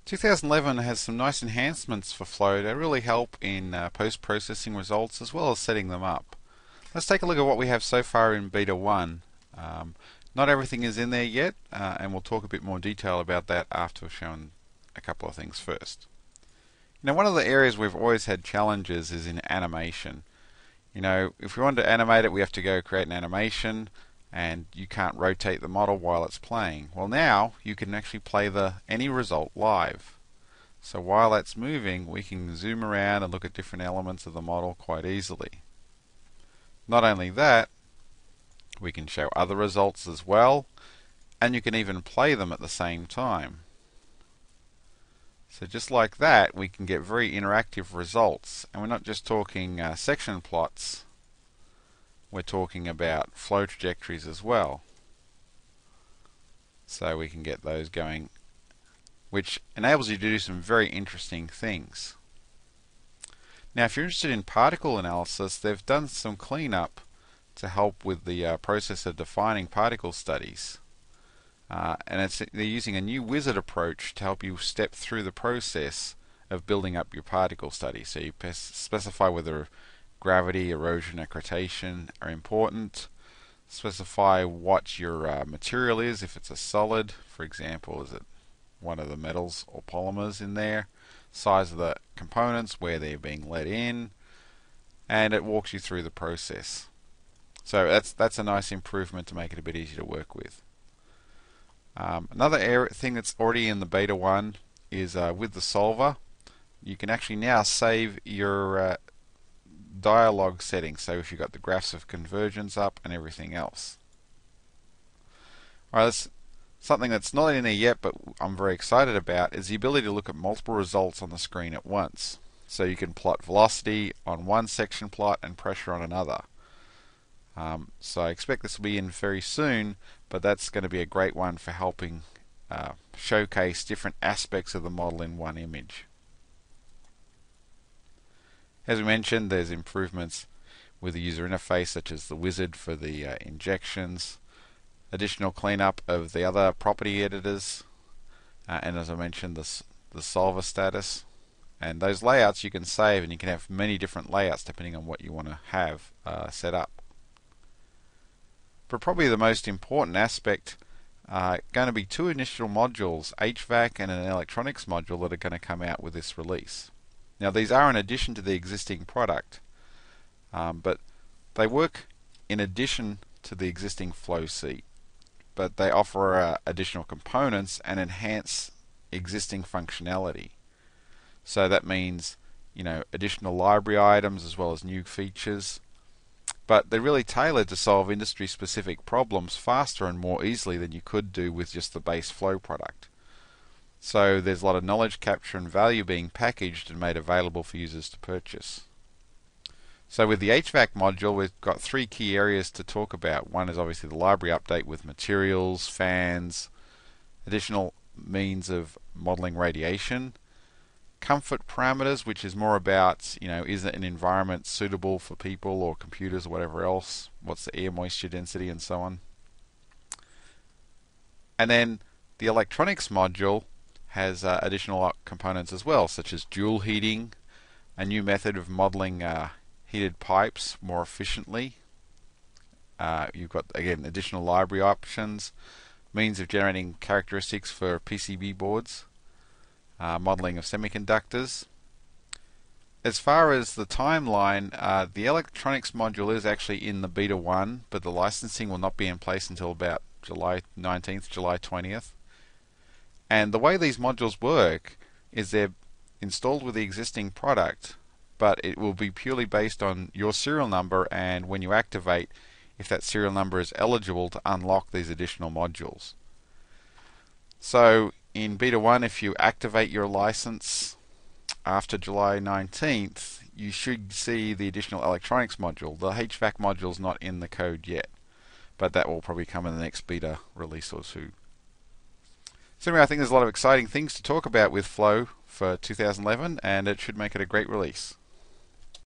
2011 has some nice enhancements for Flow to really help in post-processing results as well as setting them up. Let's take a look at what we have so far in Beta 1. Not everything is in there yet, and we'll talk a bit more detail about that after we've shown a couple of things first. One of the areas we've always had challenges is in animation. If we want to animate it, we have to go create an animation, and you can't rotate the model while it's playing. Well, now you can actually play any result live. So while that's moving, we can zoom around and look at different elements of the model quite easily. Not only that, we can show other results as well, and you can even play them at the same time. So just like that, we can get very interactive results, and we're not just talking section plots. We're talking about flow trajectories as well. So we can get those going, which enables you to do some very interesting things. Now, if you're interested in particle analysis, they've done some cleanup to help with the process of defining particle studies. And they're using a new wizard approach to help you step through the process of building up your particle study. So you specify whether gravity, erosion, accretion are important. Specify what your material is, if it's a solid. For example, is it one of the metals or polymers in there? Size of the components, where they're being let in, and it walks you through the process. So that's a nice improvement to make it a bit easier to work with. Another thing that's already in the Beta 1 is with the solver. You can actually now save your dialog settings, so if you've got the graphs of convergence up and everything else. Alright, something that's not in there yet but I'm very excited about is the ability to look at multiple results on the screen at once. So you can plot velocity on one section plot and pressure on another. So I expect this will be in very soon, but that's going to be a great one for helping showcase different aspects of the model in one image. As we mentioned, there's improvements with the user interface, such as the wizard for the injections, additional cleanup of the other property editors, and as I mentioned, the solver status. And those layouts you can save, and you can have many different layouts depending on what you want to have set up. But probably the most important aspect going to be two initial modules, HVAC and an electronics module, that are going to come out with this release. Now, these are in addition to the existing product, but they work in addition to the existing flow seat, but they offer additional components and enhance existing functionality. So that means, additional library items as well as new features, but they're really tailored to solve industry-specific problems faster and more easily than you could do with just the base flow product. So there's a lot of knowledge capture and value being packaged and made available for users to purchase. So with the HVAC module, we've got three key areas to talk about. One is obviously the library update with materials, fans, additional means of modeling radiation, comfort parameters, which is more about, is it an environment suitable for people or computers or whatever else, what's the air moisture density and so on. And then the electronics module has additional components as well, such as dual heating, a new method of modeling heated pipes more efficiently. You've got, again, additional library options, means of generating characteristics for PCB boards, modeling of semiconductors. As far as the timeline, the electronics module is actually in the Beta 1, but the licensing will not be in place until about July 19th, July 20th. And the way these modules work is they're installed with the existing product, but it will be purely based on your serial number, and when you activate, if that serial number is eligible to unlock these additional modules. So in Beta 1, if you activate your license after July 19th, you should see the additional electronics module. The HVAC module is not in the code yet, but that will probably come in the next beta release or two. So anyway, I think there's a lot of exciting things to talk about with Flow for 2011, and it should make it a great release.